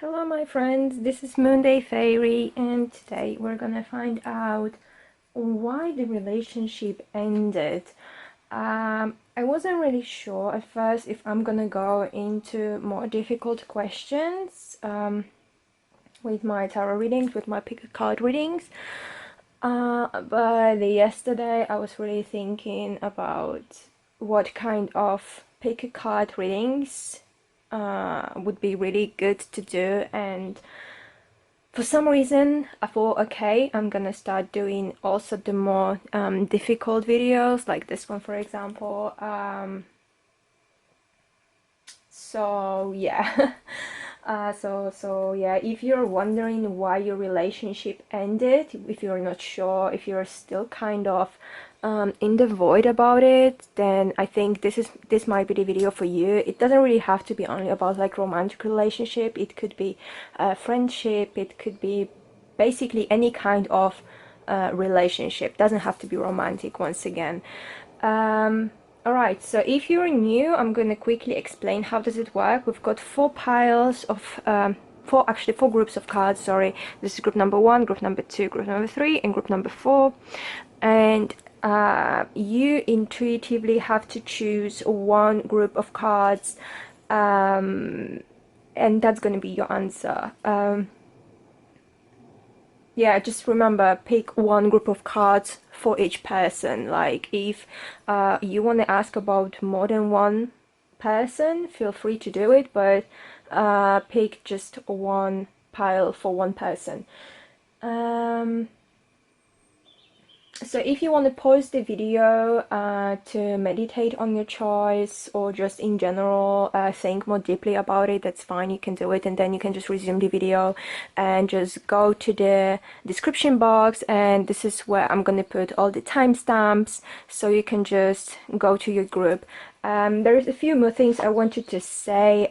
Hello my friends, this is Moonday Faery and today we're gonna find out why the relationship ended. I wasn't really sure at first if I'm gonna go into more difficult questions with my tarot readings, with my pick a card readings. But yesterday I was really thinking about what kind of pick a card readings would be really good to do, and for some reason I thought, okay, I'm gonna start doing also the more difficult videos like this one, for example. So yeah. So yeah, if you're wondering why your relationship ended, if you're not sure, if you're still kind of in the void about it, then I think this might be the video for you. It doesn't really have to be only about like romantic relationship. It could be friendship. It could be basically any kind of relationship. Doesn't have to be romantic. Once again. Alright, so if you're new, I'm going to quickly explain how does it work. We've got four piles of, four groups of cards, sorry. This is group number 1, group number 2, group number 3, and group number 4. And you intuitively have to choose one group of cards, and that's going to be your answer. Yeah, just remember, pick one group of cards for each person. Like if you want to ask about more than one person, feel free to do it, but pick just one pile for one person. So if you want to pause the video to meditate on your choice, or just in general think more deeply about it, that's fine, you can do it, and then you can just resume the video and just go to the description box, and this is where I'm gonna put all the timestamps so you can just go to your group. There's a few more things I wanted to say.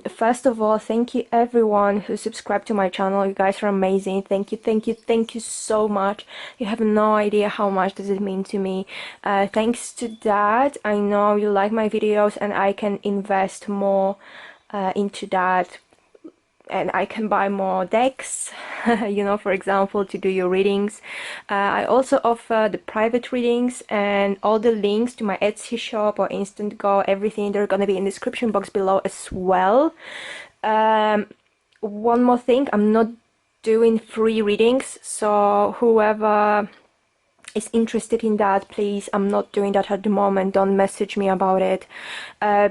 First of all, thank you everyone who subscribed to my channel. You guys are amazing. Thank you, thank you, thank you so much. You have no idea how much does it mean to me. Thanks to that, I know you like my videos and I can invest more into that, and I can buy more decks, you know, for example, to do your readings. I also offer the private readings, and all the links to my Etsy shop or Instant Go, everything, they're gonna be in the description box below as well. One more thing, I'm not doing free readings, so whoever is interested in that, please, I'm not doing that at the moment. Don't message me about it,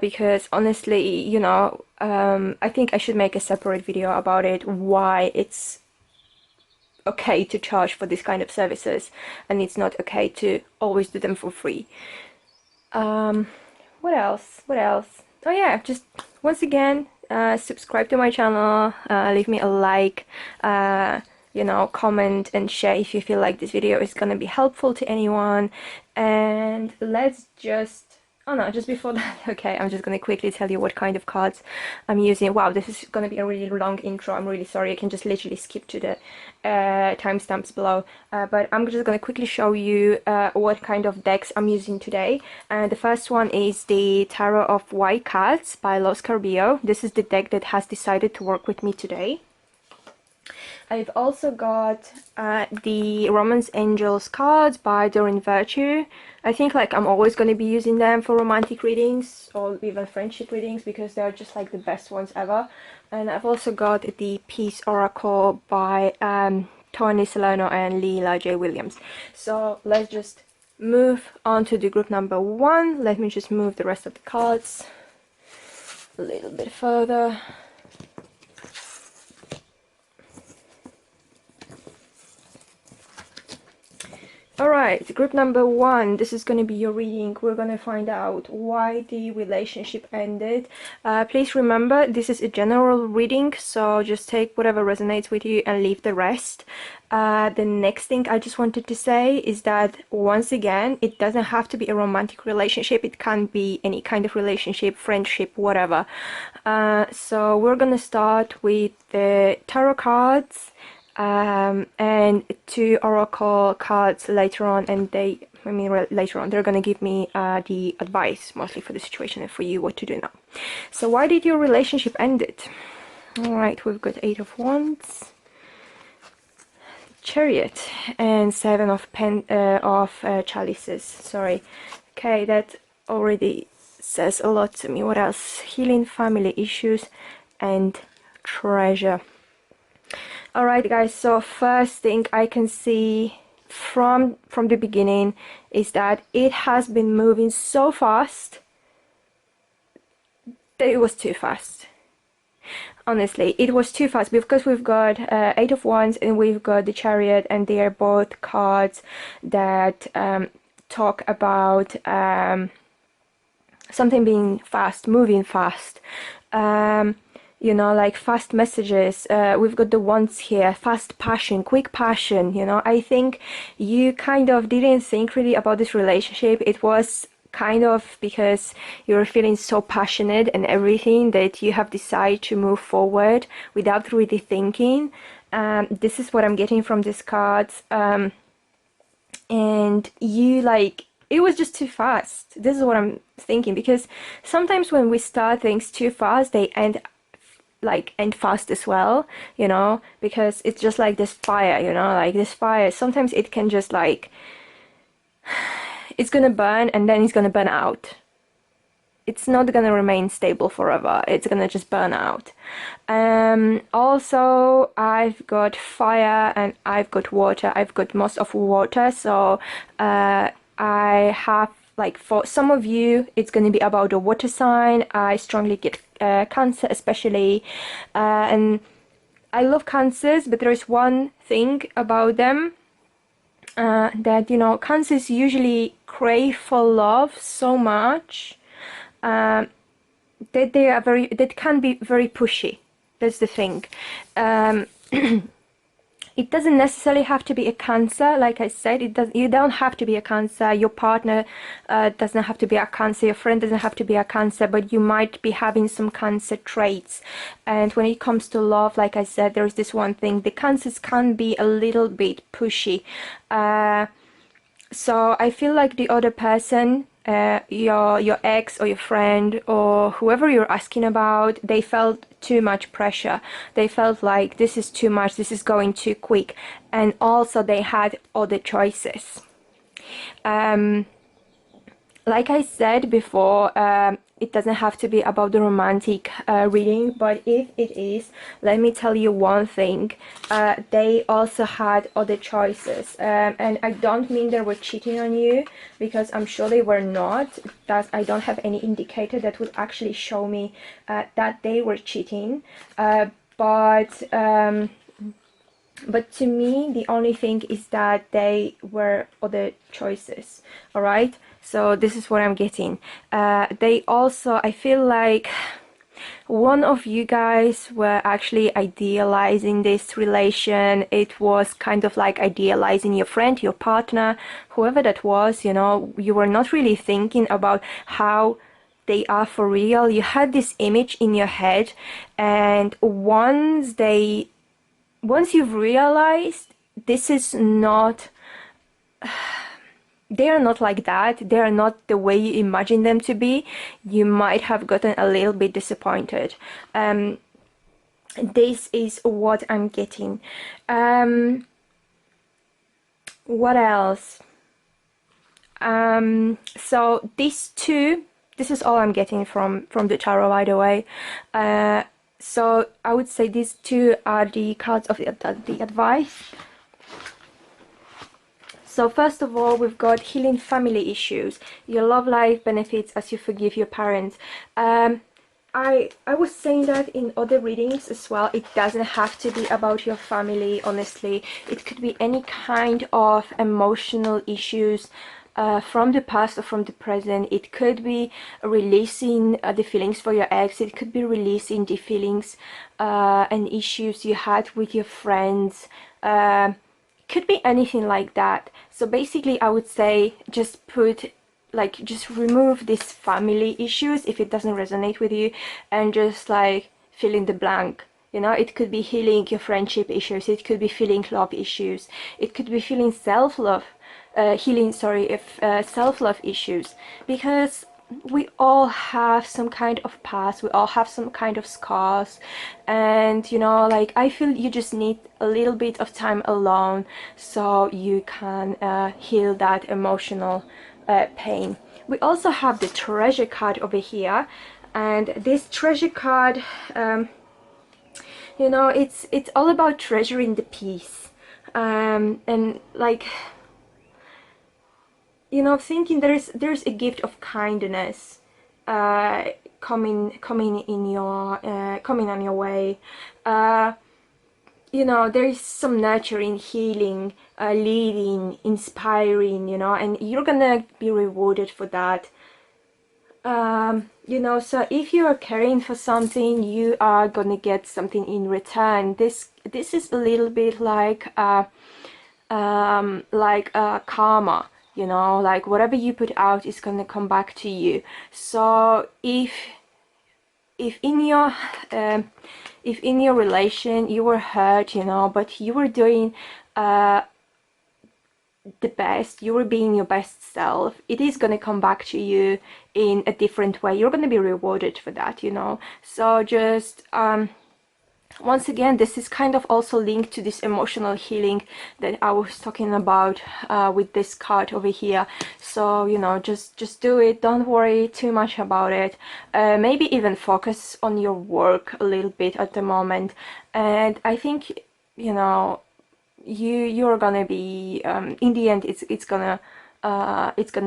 because honestly, you know, I think I should make a separate video about it, why it's okay to charge for this kind of services and it's not okay to always do them for free. What else? Oh yeah, just once again, subscribe to my channel, leave me a like, you know, comment and share if you feel like this video is gonna be helpful to anyone. And let's just, oh no, just before that, okay, I'm just gonna quickly tell you what kind of cards I'm using. Wow, this is gonna be a really long intro, I'm really sorry. I can just literally skip to the timestamps below, but I'm just gonna quickly show you what kind of decks I'm using today. And the first one is the Tarot of White Cards by Scarabeo. This is the deck that has decided to work with me today. I've also got the Romance Angels cards by Duran Virtue. I think like I'm always going to be using them for romantic readings or even friendship readings because they're just like the best ones ever. And I've also got the Peace Oracle by Toni, Salerno and Leela J. Williams. So let's just move on to the group number 1. Let me just move the rest of the cards a little bit further. Alright, group number 1, this is going to be your reading. We're going to find out why the relationship ended. Please remember, this is a general reading, so just take whatever resonates with you and leave the rest. The next thing I just wanted to say is that, once again, it doesn't have to be a romantic relationship. It can be any kind of relationship, friendship, whatever. So we're going to start with the tarot cards. And 2 oracle cards later on, and later on they're gonna give me the advice mostly for the situation and for you what to do now. So why did your relationship ended? All right, we've got 8 of Wands, Chariot, and 7 of chalices. Sorry. Okay, that already says a lot to me. What else? Healing family issues and treasure. All right, guys. So first thing I can see from the beginning is that it has been moving so fast that it was too fast. Honestly, it was too fast because we've got 8 of Wands and we've got the Chariot, and they are both cards that talk about something being fast, moving fast. You know, like fast messages. We've got the Wands here, fast passion, quick passion. You know, I think you kind of didn't think really about this relationship. It was kind of because you're feeling so passionate and everything that you have decided to move forward without really thinking. This is what I'm getting from these cards. And you, like, it was just too fast. This is what I'm thinking, because sometimes when we start things too fast, they end fast as well, you know, because it's just like this fire, you know, like this fire, sometimes it can just like, it's gonna burn and then it's gonna burn out. It's not gonna remain stable forever. It's gonna just burn out. Also, I've got fire and I've got water. I've got most of water, so I have, like, for some of you, it's gonna be about a water sign. I strongly get Cancer especially, and I love Cancers, but there is one thing about them. That, you know, Cancers usually crave for love so much that that can be very pushy. That's the thing. It doesn't necessarily have to be a Cancer. Like I said, you don't have to be a Cancer. Your partner doesn't have to be a Cancer. Your friend doesn't have to be a Cancer, but you might be having some Cancer traits. And when it comes to love, like I said, there's this one thing. The Cancers can be a little bit pushy. So I feel like the other person, your ex or your friend or whoever you're asking about, they felt too much pressure. They felt like this is too much, this is going too quick, and also they had other choices. Like I said before, it doesn't have to be about the romantic reading, but if it is, let me tell you one thing. They also had other choices, and I don't mean they were cheating on you, because I'm sure they were not. That I don't have any indicator that would actually show me that they were cheating, but to me, the only thing is that they were other choices. All right, so this is what I'm getting. They also, I feel like one of you guys were actually idealizing this relation. It was kind of like idealizing your friend, your partner, whoever that was, you know. You were not really thinking about how they are for real. You had this image in your head, and once you've realized this is not, they are not like that, they are not the way you imagine them to be, you might have gotten a little bit disappointed. This is what I'm getting. What else? So these two, this is all I'm getting from the tarot, by the way. So I would say these two are the cards of the advice. So first of all, we've got healing family issues. Your love life benefits as you forgive your parents. I was saying that in other readings as well. It doesn't have to be about your family, honestly. It could be any kind of emotional issues from the past or from the present. It could be releasing the feelings for your ex. It could be releasing the feelings and issues you had with your friends. Could be anything like that. So basically, I would say just remove these family issues if it doesn't resonate with you, and just like fill in the blank. You know, it could be healing your friendship issues. It could be feeling love issues. It could be feeling self-love, self-love issues. Because we all have some kind of past, we all have some kind of scars, and you know, like, I feel you just need a little bit of time alone so you can heal that emotional pain. We also have the treasure card over here, and this treasure card, you know, it's all about treasuring the peace, and like, you know, thinking there's a gift of kindness coming in your coming on your way. You know, there is some nurturing, healing, leading, inspiring, you know, and you're gonna be rewarded for that. You know, so if you are caring for something, you are gonna get something in return. This is a little bit like karma, you know, like whatever you put out is gonna come back to you. So if in your relation you were hurt, you know, but you were doing the best, you were being your best self, it is going to come back to you in a different way. You're going to be rewarded for that, you know. So just once again, this is kind of also linked to this emotional healing that I was talking about with this card over here. So, you know, just do it, don't worry too much about it. Maybe even focus on your work a little bit at the moment, and I think, you know, you're gonna be in the end, it's gonna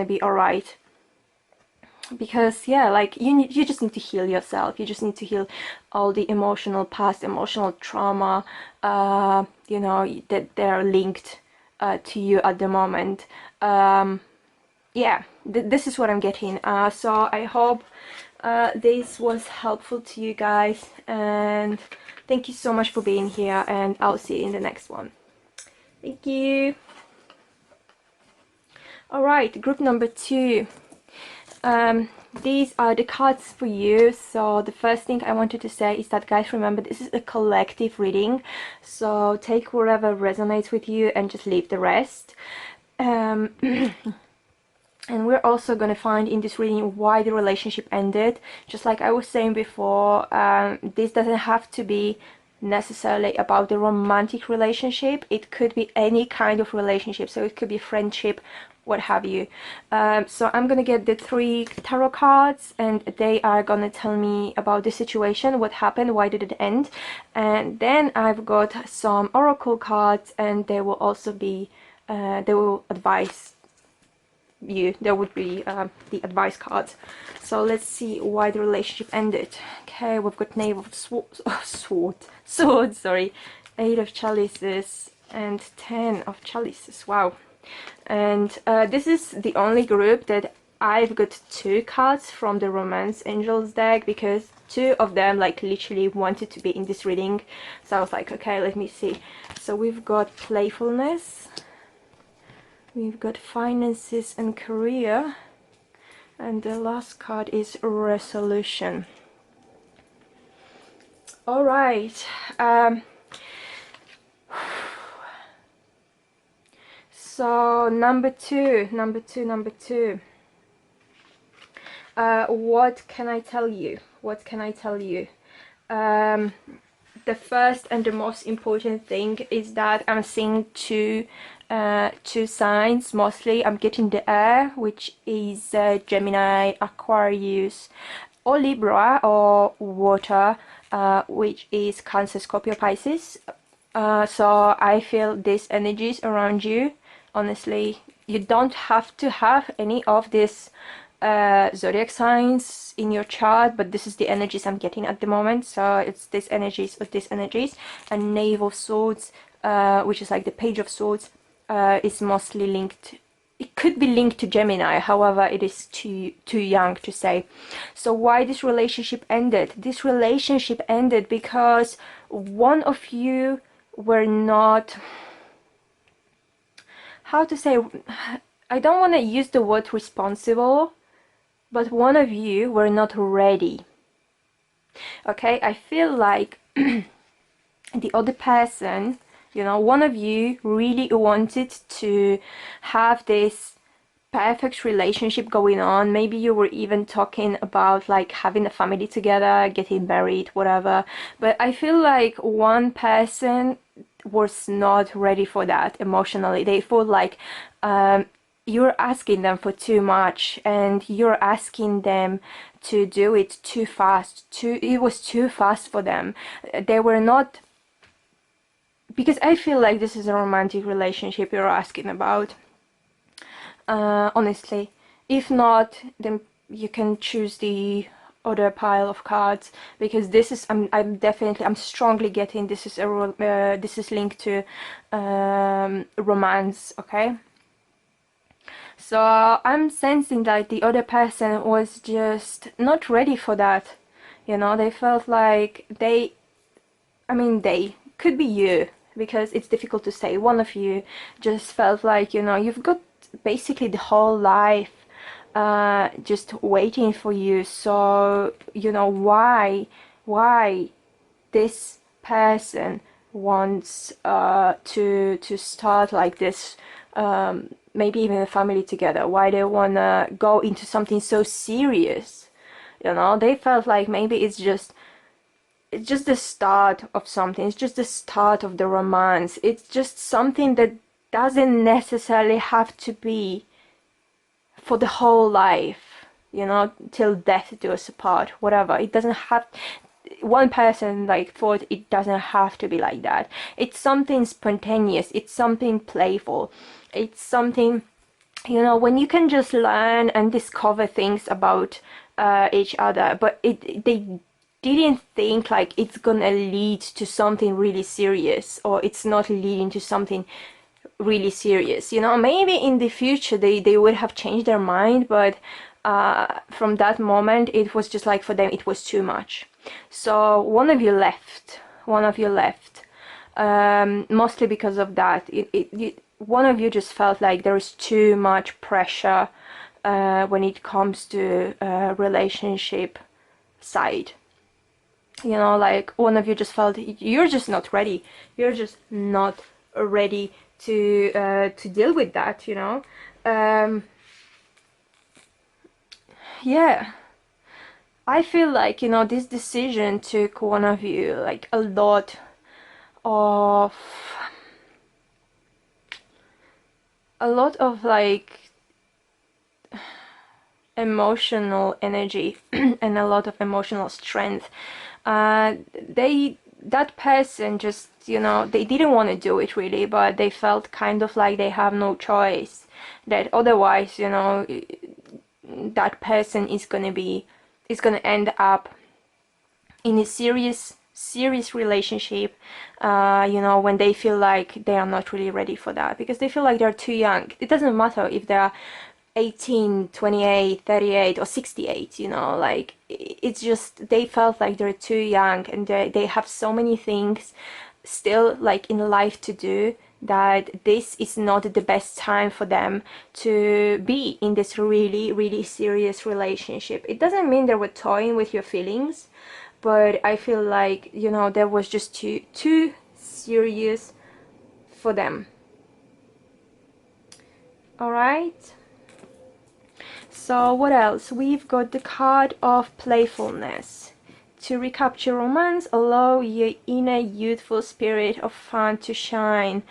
be all right. Because yeah, like, you just need to heal yourself, you just need to heal all the emotional past, emotional trauma, you know, that they're linked to you at the moment. Yeah, this is what I'm getting. So I hope this was helpful to you guys, and thank you so much for being here, and I'll see you in the next one. Thank you. Alright, group number 2. These are the cards for you. So the first thing I wanted to say is that, guys, remember, this is a collective reading, so take whatever resonates with you and just leave the rest. And we're also going to find in this reading why the relationship ended. Just like I was saying before, this doesn't have to be necessarily about the romantic relationship. It could be any kind of relationship, so it could be friendship, what have you. So I'm gonna get the 3 tarot cards, and they are gonna tell me about the situation, what happened, why did it end. And then I've got some oracle cards, and they will also be they will advise you. There would be the advice cards. So let's see why the relationship ended. Okay, we've got Knave of Swords, sorry, 8 of Chalices, and 10 of Chalices. Wow. And this is the only group that I've got 2 cards from the Romance Angels deck, because 2 of them like literally wanted to be in this reading. So I was like, okay, let me see. So we've got Playfulness, we've got Finances and Career, and the last card is Resolution. All right. So number two. What can I tell you? What can I tell you? The first and the most important thing is that I'm seeing two signs. Mostly I'm getting the air, which is Gemini, Aquarius, or Libra, or water, which is Cancer, Scorpio, Pisces. So I feel these energies around you. Honestly, you don't have to have any of these zodiac signs in your chart, but this is the energies I'm getting at the moment. So it's these energies with these energies. And Knave of Swords, which is like the Page of Swords, is mostly linked. It could be linked to Gemini, however, it is too young to say. So why this relationship ended? This relationship ended because one of you were not, how to say, I don't want to use the word responsible, but one of you were not ready. Okay, I feel like the other person, you know, one of you really wanted to have this perfect relationship going on. Maybe you were even talking about like having a family together, getting married, whatever. But I feel like one person was not ready for that emotionally. They felt like you're asking them for too much, and you're asking them to do it too fast. It was too fast for them. They were not, because I feel like this is a romantic relationship you're asking about. Honestly, if not, then you can choose the other pile of cards, because this is I'm strongly getting this is this is linked to romance. Okay, so I'm sensing that the other person was just not ready for that. You know, they felt like they could be you, because it's difficult to say. One of you just felt like, you know, you've got basically the whole life just waiting for you. So, you know, why this person wants to start like this, maybe even a family together, why they wanna go into something so serious. You know, they felt like maybe it's just the start of something. It's just the start of the romance. It's just something that doesn't necessarily have to be for the whole life, you know, till death do us apart, whatever. It doesn't have, one person like thought it doesn't have to be like that. It's something spontaneous, it's something playful, it's something, you know, when you can just learn and discover things about each other, but they didn't think like it's gonna lead to something really serious, or it's not leading to something really serious. You know, maybe in the future they would have changed their mind, but from that moment it was just like, for them it was too much. So one of you left, mostly because of that. One of you just felt like there is too much pressure when it comes to relationship side. You know, like one of you just felt you're just not ready. You're just not ready to deal with that, you know. Yeah, I feel like, you know, this decision took one of you like a lot of like emotional energy and a lot of emotional strength. That person just, you know, they didn't want to do it really, but they felt kind of like they have no choice, that otherwise, you know, that person is gonna end up in a serious relationship, you know, when they feel like they are not really ready for that, because they feel like they're too young. It doesn't matter if they're 18, 28, 38 or 68, you know, like it's just they felt like they're too young, and they have so many things still like in life to do, that this is not the best time for them to be in this really serious relationship. It doesn't mean they were toying with your feelings, but I feel like, you know, that was just too serious for them. All right, so what else? We've got the card of playfulness. To recapture romance, allow your inner youthful spirit of fun to shine.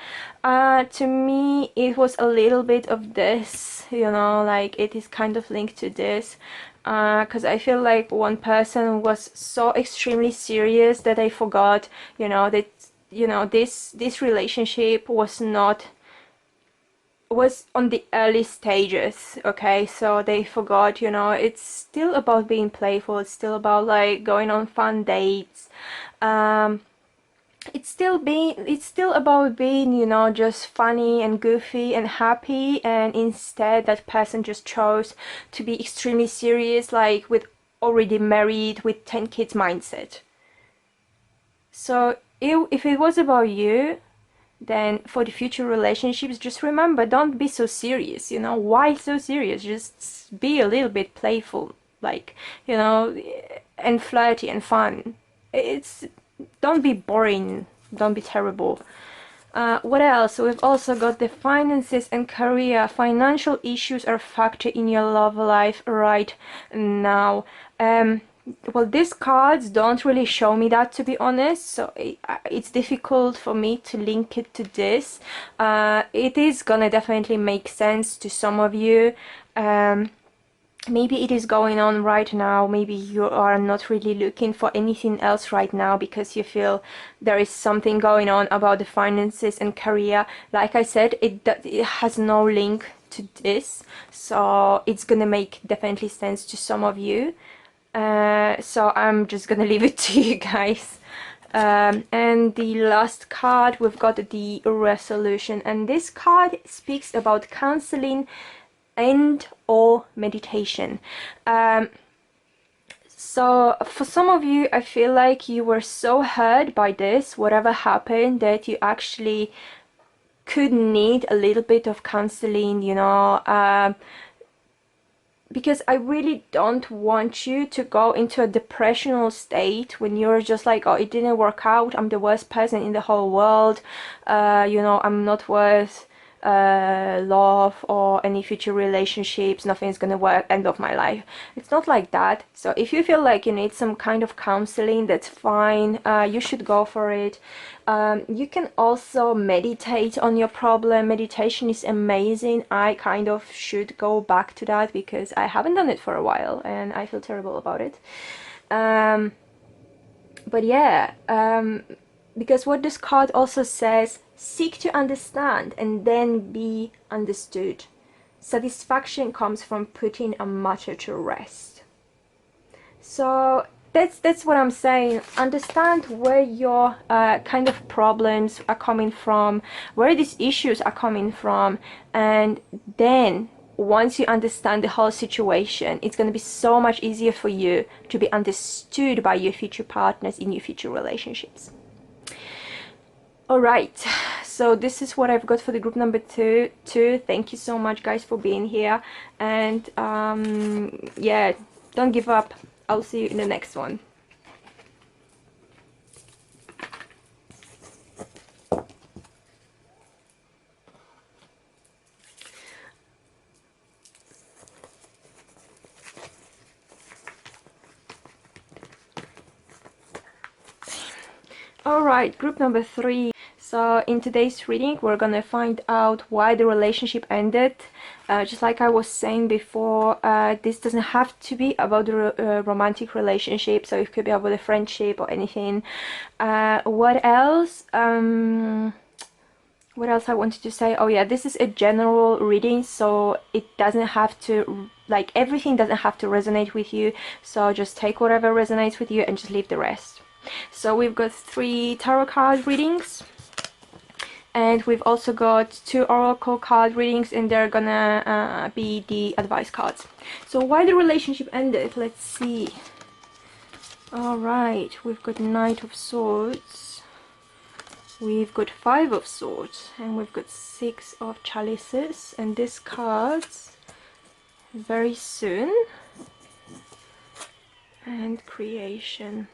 To me, it was a little bit of this, you know, like it is kind of linked to this. Because I feel like one person was so extremely serious that I forgot, you know, that, you know, this relationship was on the early stages. Okay, so they forgot, you know, it's still about being playful, it's still about like going on fun dates. It's still about being, you know, just funny and goofy and happy, and instead that person just chose to be extremely serious, like with already married with 10 kids mindset. So if it was about you, then for the future relationships, just remember, don't be so serious, you know. Why so serious? Just be a little bit playful, like, you know, and flirty and fun. Don't be boring, don't be terrible. What else? So we've also got the finances and career. Financial issues are a factor in your love life right now. Well, these cards don't really show me that, to be honest, so it's difficult for me to link it to this. It is gonna definitely make sense to some of you. Maybe it is going on right now. Maybe you are not really looking for anything else right now because you feel there is something going on about the finances and career. Like I said, it has no link to this, so it's gonna make definitely sense to some of you. So I'm just gonna leave it to you guys. And the last card, we've got the resolution, and this card speaks about counseling and or meditation. So for some of you, I feel like you were so hurt by this, whatever happened, that you actually could need a little bit of counseling, you know, because I really don't want you to go into a depressional state when you're just like, oh, it didn't work out, I'm the worst person in the whole world, you know, I'm not worth love or any future relationships, nothing's gonna work, end of my life. It's not like that. So if you feel like you need some kind of counseling, that's fine. You should go for it. You can also meditate on your problem. Meditation is amazing. I kind of should go back to that because I haven't done it for a while and I feel terrible about it. But yeah, because what this card also says, seek to understand and then be understood. Satisfaction comes from putting a matter to rest. So that's what I'm saying. Understand where your kind of problems are coming from, where these issues are coming from, and then once you understand the whole situation, it's going to be so much easier for you to be understood by your future partners in your future relationships. Alright, so this is what I've got for the group number two. Thank you so much, guys, for being here, and yeah, don't give up. I'll see you in the next one. Alright, group number 3. So in today's reading, we're gonna find out why the relationship ended. Just like I was saying before, this doesn't have to be about the romantic relationship, so it could be about a friendship or anything. What else? What else I wanted to say? Oh yeah, this is a general reading, so it doesn't have to, like, everything doesn't have to resonate with you, so just take whatever resonates with you and just leave the rest. So we've got 3 tarot card readings, and we've also got 2 oracle card readings, and they're gonna be the advice cards. So why the relationship ended, let's see. Alright, we've got Knight of Swords, we've got 5 of Swords, and we've got 6 of Chalices, and this card's very soon, and Creation.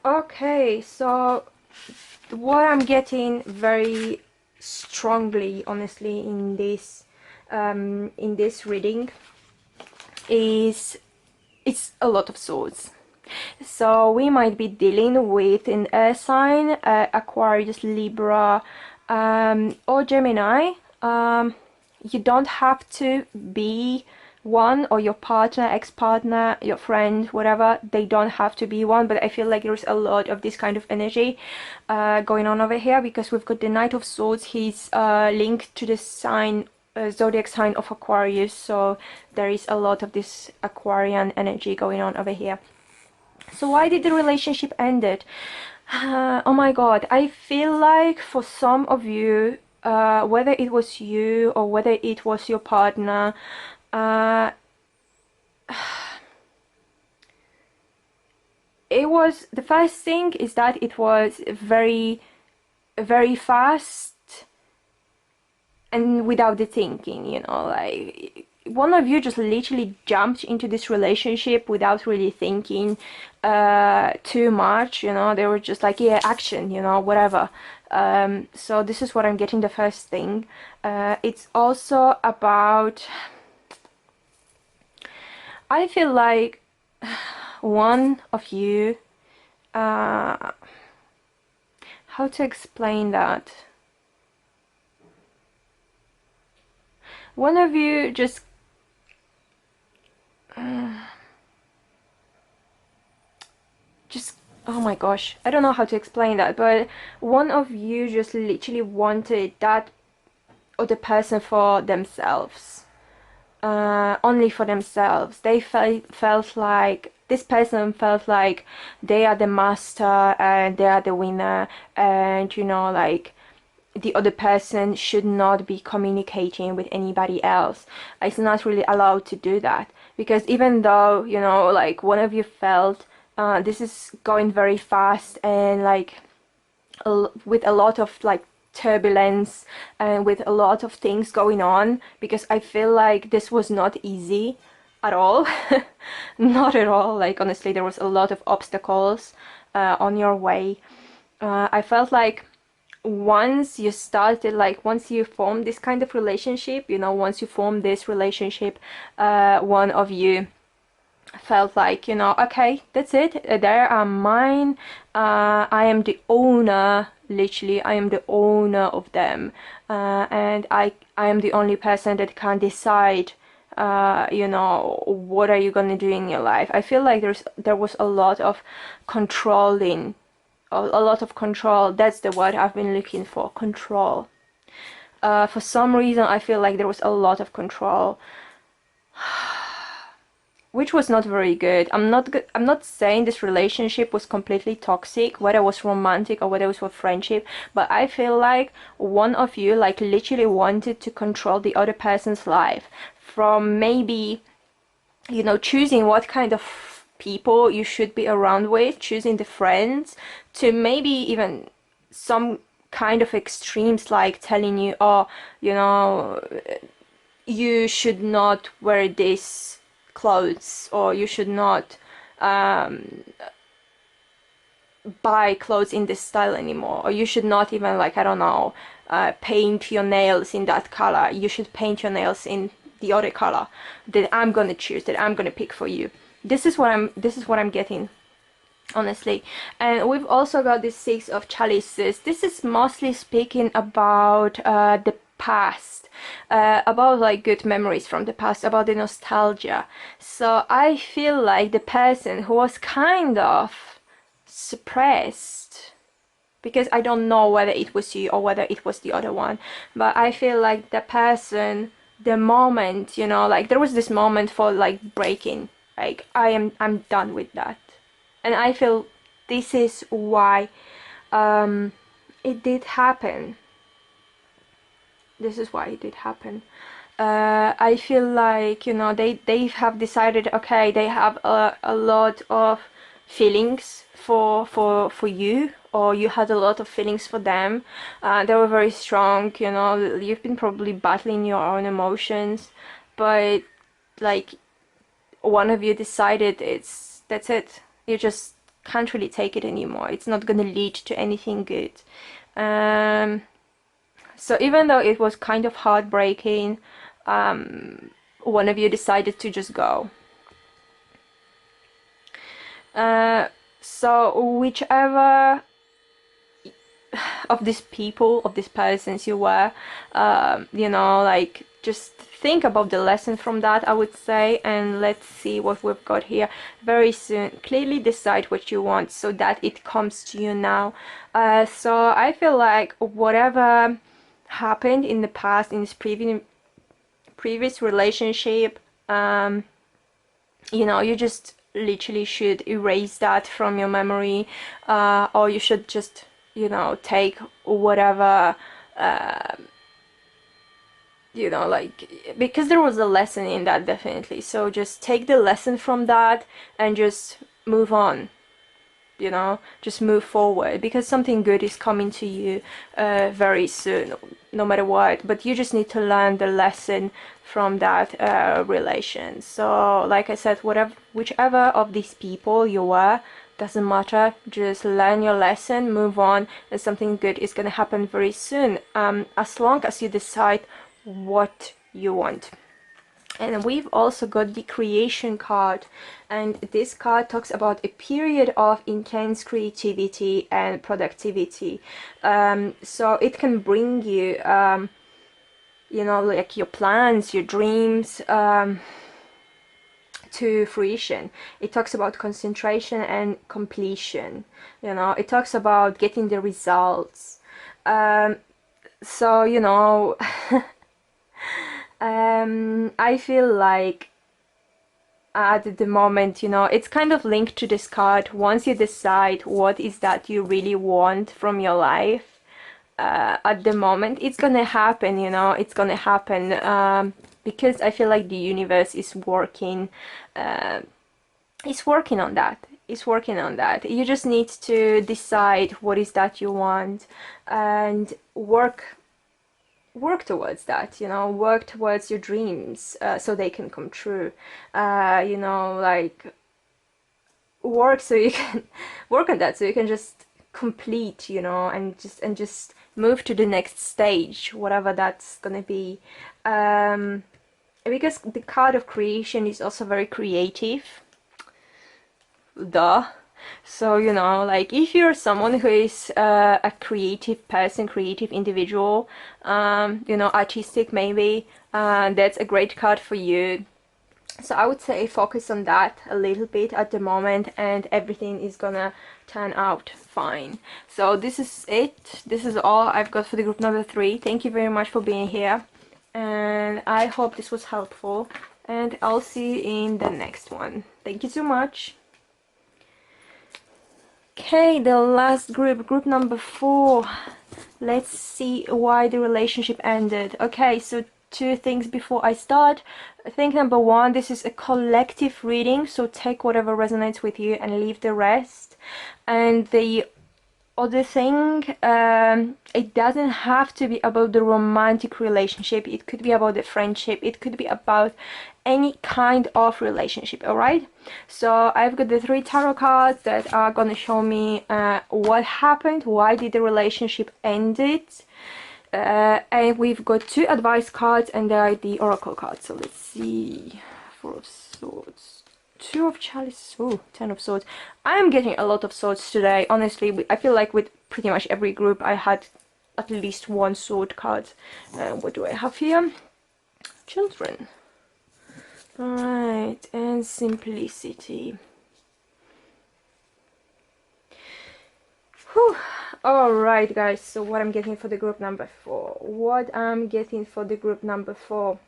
Okay, so what I'm getting very strongly, honestly, in this reading is it's a lot of swords. So we might be dealing with an air sign, Aquarius, Libra, or Gemini. You don't have to be one, or your partner, ex-partner, your friend, whatever, they don't have to be one, but I feel like there's a lot of this kind of energy going on over here, because we've got the Knight of Swords. He's linked to the sign, zodiac sign of Aquarius, so there is a lot of this Aquarian energy going on over here. So why did the relationship ended? Oh my god, I feel like for some of you, whether it was you or whether it was your partner, it was, the first thing is that it was very fast and without the thinking, you know, like one of you just literally jumped into this relationship without really thinking too much, you know. They were just like, yeah, action, you know, whatever. So this is what I'm getting, the first thing. It's also about, I feel like one of you, how to explain that? One of you just oh my gosh, I don't know how to explain that, but one of you just literally wanted that other person for themselves, only for themselves. They felt like this person felt like they are the master and they are the winner, and you know, like the other person should not be communicating with anybody else. It's not really allowed to do that, because even though, you know, like one of you felt this is going very fast and like with a lot of like turbulence and with a lot of things going on, because I feel like this was not easy at all. Not at all. Like honestly, there was a lot of obstacles on your way. I felt like once you started, like once you formed this kind of relationship, you know, once you form this relationship, one of you felt like, you know, okay, that's it, they are mine, I am the owner, literally I am the owner of them, and I am the only person that can decide, you know, what are you gonna do in your life. I feel like there was a lot of controlling, a lot of control. That's the word I've been looking for, control. For some reason I feel like there was a lot of control, which was not very good. I'm not saying this relationship was completely toxic, whether it was romantic or whether it was for friendship, but I feel like one of you like literally wanted to control the other person's life, from maybe, you know, choosing what kind of people you should be around with, choosing the friends, to maybe even some kind of extremes, like telling you, oh, you know, you should not wear this clothes, or you should not buy clothes in this style anymore, or you should not even, like, I don't know, paint your nails in that color. You should paint your nails in the other color that I'm gonna choose, that I'm gonna pick for you. This is what I'm getting, honestly. And we've also got this Six of Chalices. This is mostly speaking about the past, about like good memories from the past, about the nostalgia. So I feel like the person who was kind of suppressed, because I don't know whether it was you or whether it was the other one, but I feel like the person, the moment, you know, like there was this moment for like breaking, like I'm done with that. And I feel this is why it did happen. This is why it did happen. I feel like, you know, they have decided, okay, they have a lot of feelings for you, or you had a lot of feelings for them. They were very strong, you know. You've been probably battling your own emotions, but like one of you decided that's it. You just can't really take it anymore. It's not gonna lead to anything good. So even though it was kind of heartbreaking, one of you decided to just go. So whichever of these people, of these persons you were, you know, like just think about the lesson from that, I would say. And let's see what we've got here very soon. Clearly decide what you want so that it comes to you now. So I feel like whatever happened in the past, in this previous relationship, you know, you just literally should erase that from your memory, or you should just, you know, take whatever, you know, like, because there was a lesson in that, definitely. So just take the lesson from that and just move on, you know, just move forward, because something good is coming to you very soon. no matter what, but you just need to learn the lesson from that relation. So like I said, whatever, whichever of these people you were, doesn't matter, just learn your lesson, move on, and something good is going to happen very soon, as long as you decide what you want. And we've also got the creation card, and this card talks about a period of intense creativity and productivity. So it can bring you, you know, like your plans, your dreams, to fruition. It talks about concentration and completion. You know, it talks about getting the results. So, you know, I feel like at the moment, you know, it's kind of linked to this card. Once you decide what is that you really want from your life, at the moment, it's gonna happen, you know, it's gonna happen, because I feel like the universe is working, it's working on that. It's working on that. You just need to decide what is that you want and work towards that, you know, work towards your dreams, so they can come true, you know, like work so you can work on that so you can just complete, you know, and just move to the next stage, whatever that's gonna be, because the card of creation is also very creative, duh. So, you know, like if you're someone who is a creative person, creative individual, you know, artistic maybe, that's a great card for you. So I would say focus on that a little bit at the moment, and everything is gonna turn out fine. So this is it. This is all I've got for the group number 3. Thank you very much for being here, and I hope this was helpful, and I'll see you in the next one. Thank you so much. Okay, the last group, group number 4. Let's see why the relationship ended. Okay, so 2 things before I start. Thing number 1, this is a collective reading, so take whatever resonates with you and leave the rest. And the other thing, it doesn't have to be about the romantic relationship, it could be about the friendship, it could be about any kind of relationship. All right, so I've got the 3 tarot cards that are gonna show me what happened, why did the relationship ended, and we've got 2 advice cards, and they are the oracle cards. So let's see. 4 of Swords, 2 of Chalices, oh, 10 of Swords. I'm getting a lot of swords today, honestly. I feel like with pretty much every group I had at least 1 sword card. What do I have here? Children. Alright, and simplicity. Whew. Alright guys, so what I'm getting for the group number 4. What I'm getting for the group number 4.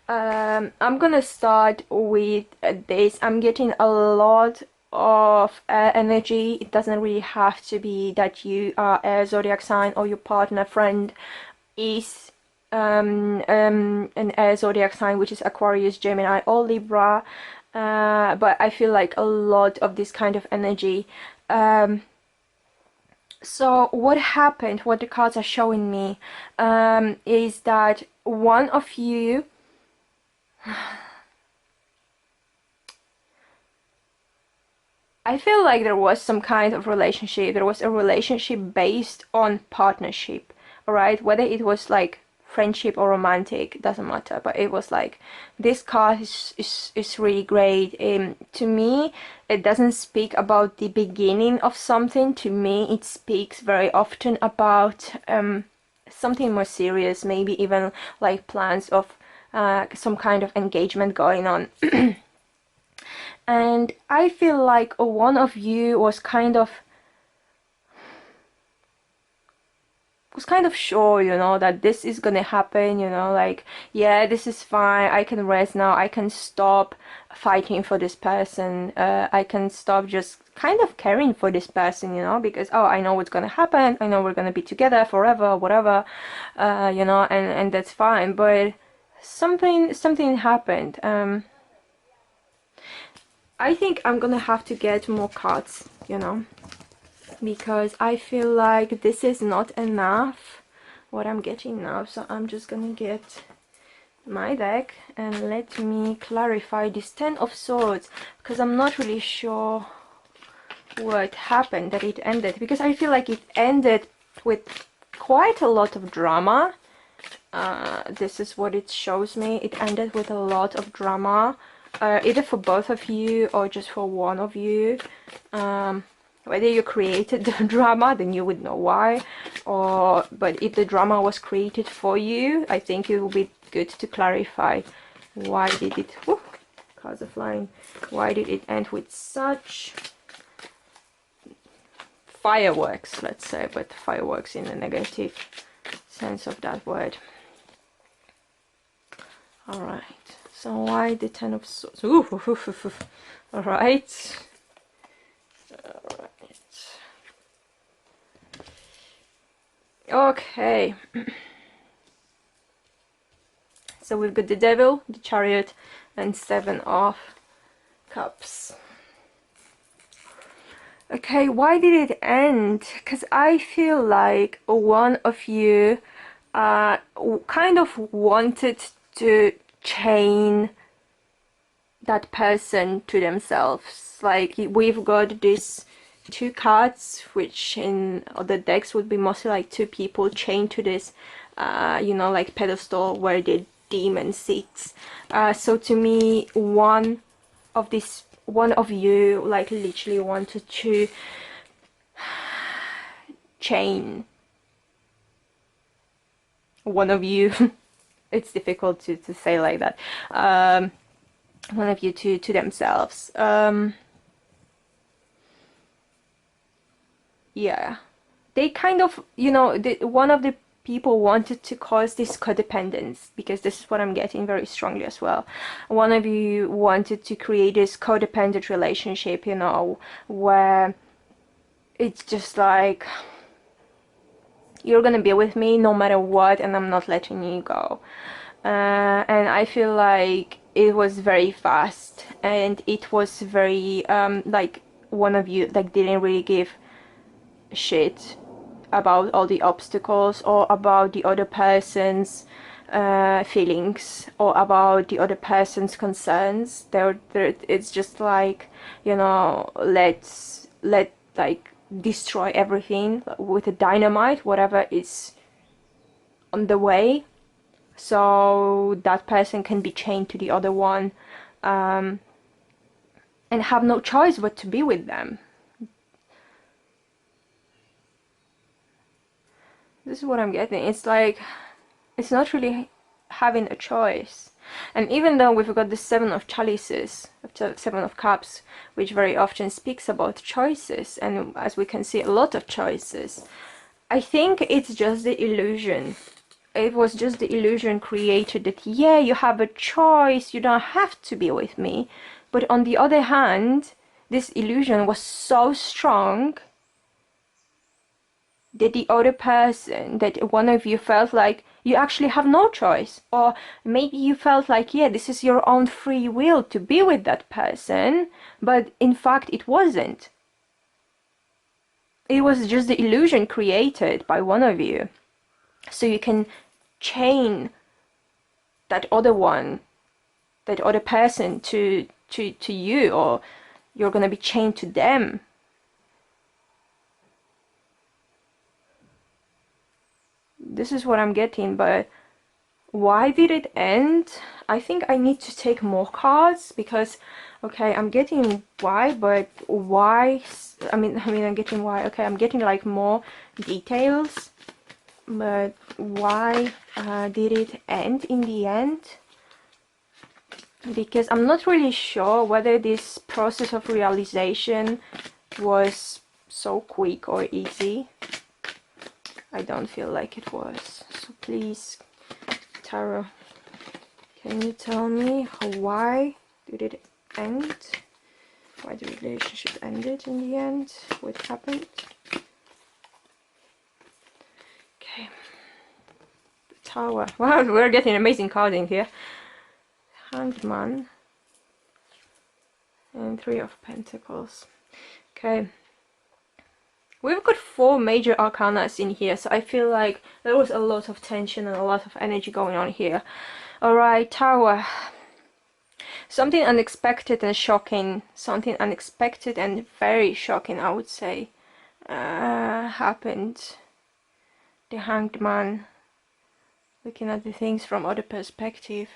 I'm gonna start with this. I'm getting a lot of energy. It doesn't really have to be that you are a zodiac sign or your partner, friend is an air zodiac sign, which is Aquarius, Gemini, or Libra, but I feel like a lot of this kind of energy. So what happened, what the cards are showing me, is that one of you I feel like there was some kind of relationship. There was a relationship based on partnership, alright? Whether it was like friendship or romantic, doesn't matter. But it was like, this card is really great. To me, it doesn't speak about the beginning of something. To me, it speaks very often about something more serious, maybe even like plans of some kind of engagement going on. And I feel like one of you was kind of sure, you know, that this is gonna happen, you know, like, yeah, this is fine, I can rest now, I can stop fighting for this person, I can stop just kind of caring for this person, you know, because, oh, I know what's gonna happen, I know we're gonna be together forever, whatever, you know, and that's fine. But something happened. I think I'm gonna have to get more cards, you know, because I feel like this is not enough. what I'm getting now. So I'm just gonna get my deck and let me clarify this Ten of Swords, because I'm not really sure what happened, that it ended, because I feel like it ended with quite a lot of drama. This is what it shows me. It ended with a lot of drama, either for both of you or just for one of you. Whether you created the drama, then you would know why, but if the drama was created for you, I think it would be good to clarify why did it, whew, cards are flying, why did it end with such fireworks, let's say, but fireworks in a negative sense of that word. Alright, so why the Ten of Swords? Alright. Okay. So we've got the Devil, the Chariot, and Seven of Cups. Okay, why did it end? Because I feel like one of you kind of wanted to chain that person to themselves. Like, we've got these two cards, which in other decks would be mostly like two people chained to this, you know, like pedestal where the demon sits. So to me, one of you like literally wanted to chain one of you. It's difficult to say like that. One of you to themselves. Yeah, they kind of, you know, one of the people wanted to cause this codependence, because this is what I'm getting very strongly as well. One of you wanted to create this codependent relationship, you know, where it's just like, you're gonna be with me no matter what, and I'm not letting you go. And I feel like it was very fast, and it was very like, one of you like didn't really give shit about all the obstacles or about the other person's feelings or about the other person's concerns. It's just like, you know, let like destroy everything with a dynamite, whatever is on the way, so that person can be chained to the other one, and have no choice but to be with them. This is what I'm getting. It's like, it's not really having a choice. And even though we've got the Seven of Chalices, Seven of Cups, which very often speaks about choices, and as we can see, a lot of choices, I think it's just the illusion. It was just the illusion created that, yeah, you have a choice, you don't have to be with me. But on the other hand, this illusion was so strong that the other person, that one of you felt like you actually have no choice, or maybe you felt like, yeah, this is your own free will to be with that person, but in fact it wasn't. It was just the illusion created by one of you, so you can chain that other one, that other person to you, or you're gonna be chained to them. This is what I'm getting, but why did it end? I think I need to take more cards, because, okay, I'm getting why, but why, I mean I'm getting why, okay, I'm getting like more details, but why did it end in the end? Because I'm not really sure whether this process of realization was so quick or easy. I don't feel like it was. So please, Tarot, can you tell me why did it end? Why the relationship ended in the end? What happened? Okay. The Tower. Wow, we're getting amazing cards in here. Hanged Man. And Three of Pentacles. Okay. We've got 4 major arcanas in here, so I feel like there was a lot of tension and a lot of energy going on here. Alright, Tower. Something unexpected and shocking, something unexpected and very shocking, I would say, happened. The Hanged Man, looking at the things from other perspective.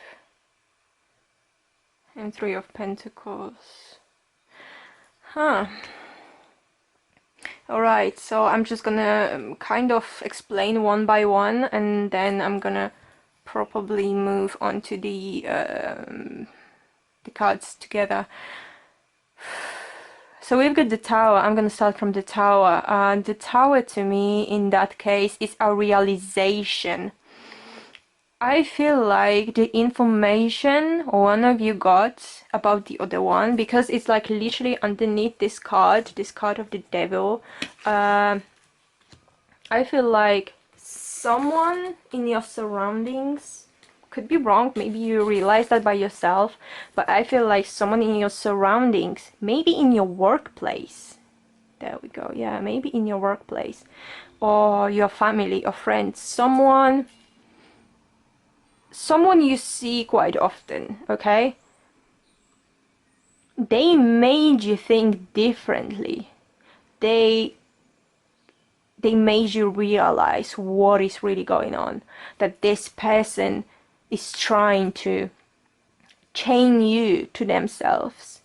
And 3 of Pentacles. Huh. Alright, so I'm just gonna kind of explain one by one, and then I'm gonna probably move on to the cards together. So we've got the Tower. I'm gonna start from the Tower. The Tower to me in that case is a realization. I feel like the information one of you got about the other one, because it's like literally underneath this card of the Devil. I feel like someone in your surroundings, could be wrong, maybe you realize that by yourself, but I feel like someone in your surroundings, maybe in your workplace, there we go, yeah, maybe in your workplace, or your family or friends, someone you see quite often, okay? They made you think differently. They made you realize what is really going on. That this person is trying to chain you to themselves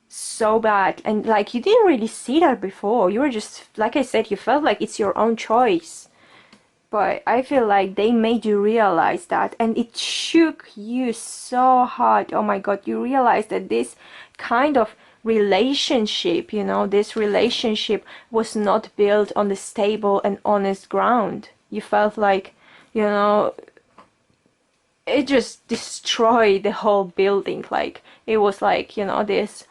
so bad. And like, you didn't really see that before. You were just, like I said, you felt like it's your own choice. But I feel like they made you realize that, and it shook you so hard. Oh my god, you realize that this kind of relationship, you know, this relationship was not built on the stable and honest ground. You felt like, you know, it just destroyed the whole building. Like, it was like, you know, this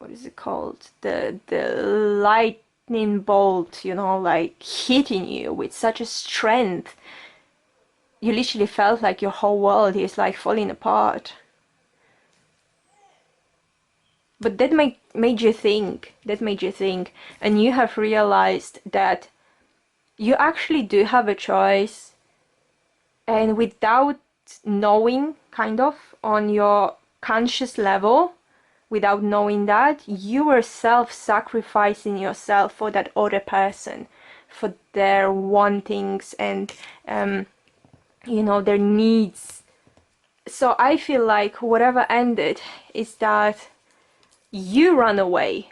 what is it called, the lightning bolt, you know, like hitting you with such a strength. You literally felt like your whole world is like falling apart. But that made you think, and you have realized that you actually do have a choice, and without knowing, kind of on your conscious level, without knowing that, you were self-sacrificing yourself for that other person, for their wantings and you know, their needs. So I feel like whatever ended is that you run away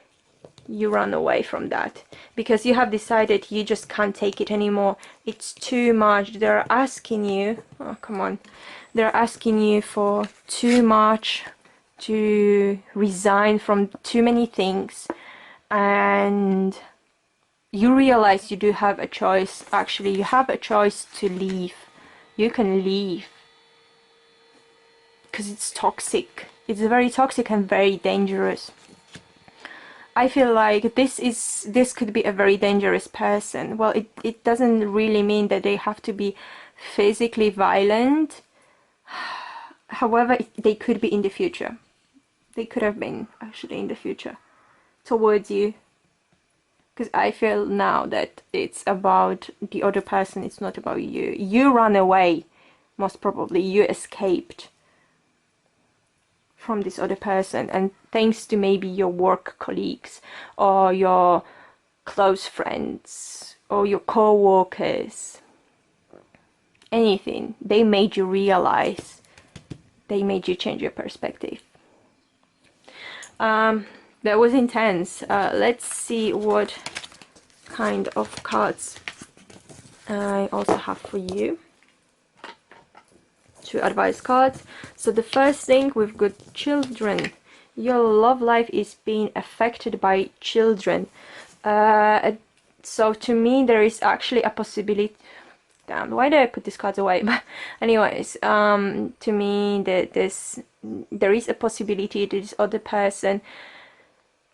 from that, because you have decided you just can't take it anymore. It's too much. They're asking you, oh come on, they're asking you for too much, to resign from too many things, and you realize you do have a choice. Actually, you have a choice to leave. You can leave, because it's toxic. It's very toxic and very dangerous. I feel like this could be a very dangerous person. Well, it doesn't really mean that they have to be physically violent. However, they could be in the future. They could have been actually in the future towards you. Because I feel now that it's about the other person, it's not about you. You ran away, most probably. You escaped from this other person, and thanks to maybe your work colleagues or your close friends or your co-workers, anything, they made you realize, they made you change your perspective. That was intense. Let's see what kind of cards I also have for you. 2 advice cards. So the first thing, we've got children. Your love life is being affected by children. So to me, there is actually a possibility. Damn, why did I put these cards away? But anyways, to me, there is a possibility that this other person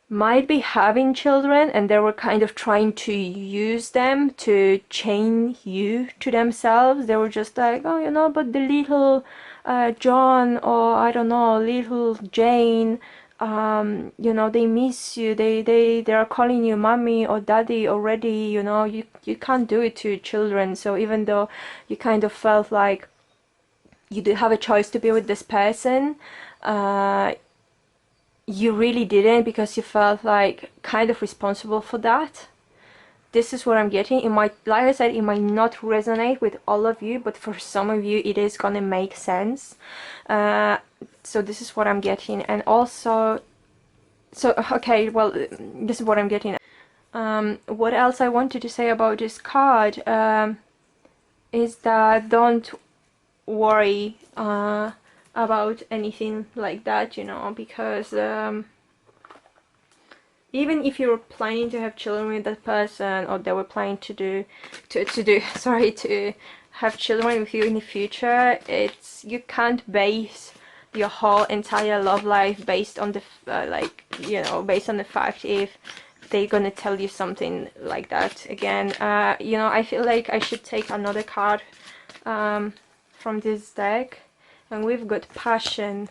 might be having children, and they were kind of trying to use them to chain you to themselves. They were just like, oh, you know, but the little John, or I don't know, little Jane, you know, they miss you, they are calling you mommy or daddy already, you know, you can't do it to your children. So even though you kind of felt like you do have a choice to be with this person, you really didn't, because you felt like kind of responsible for that. This is what I'm getting. It might, like I said, it might not resonate with all of you, but for some of you it is gonna make sense. So this is what I'm getting. And also, so okay, well, this is what I'm getting. What else I wanted to say about this card is that don't worry about anything like that, you know, because even if you're planning to have children with that person, or they were planning to sorry, to have children with you in the future, it's, you can't base your whole entire love life based on the like, you know, based on the fact if they're gonna tell you something like that again. You know, I feel like I should take another card from this deck, and we've got passion.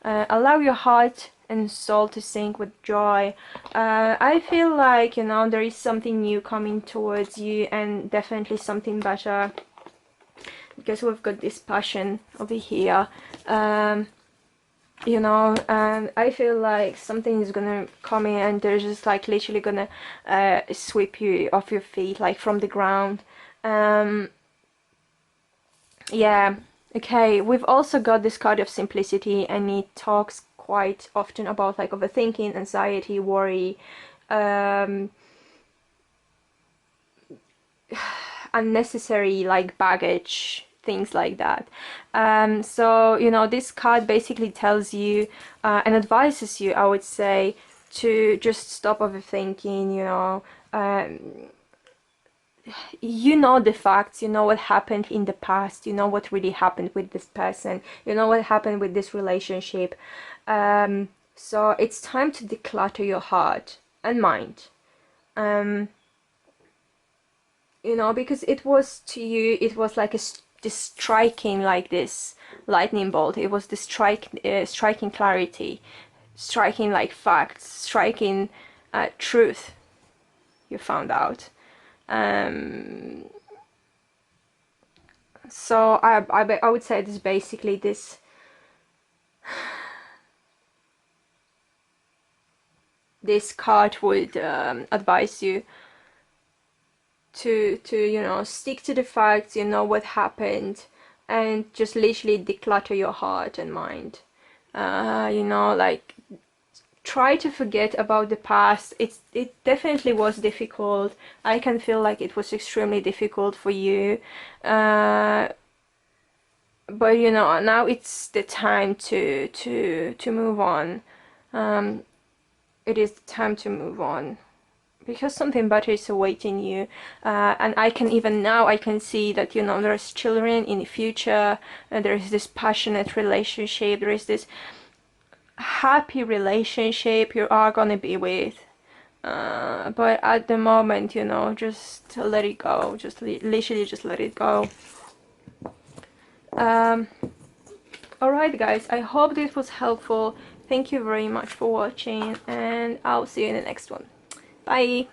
Allow your heart and soul to sing with joy. I feel like, you know, there is something new coming towards you, and definitely something better, because we've got this passion over here. You know, and I feel like something is gonna come in, and they're just like literally gonna sweep you off your feet, like from the ground. Yeah. Okay, we've also got this card of simplicity, and it talks quite often about like overthinking, anxiety, worry, unnecessary like baggage, things like that. So, you know, this card basically tells you and advises you, I would say, to just stop overthinking, you know. You know the facts, you know what happened in the past, you know what really happened with this person, you know what happened with this relationship. So it's time to declutter your heart and mind. You know, because it was, to you, it was like this striking, like this lightning bolt. It was this striking clarity, striking like facts, striking truth you found out. So I would say this basically, this card would advise you to you know, stick to the facts, you know what happened, and just literally declutter your heart and mind. You know, like, try to forget about the past. It definitely was difficult. I can feel like it was extremely difficult for you, but you know, now it's the time to move on. It is the time to move on, because something better is awaiting you. And I can, even now I can see that, you know, there's children in the future, and there is this passionate relationship, there is this happy relationship you are gonna be with. But at the moment, you know, just let it go, just literally just let it go. Alright guys, I hope this was helpful. Thank you very much for watching, and I'll see you in the next one. Bye!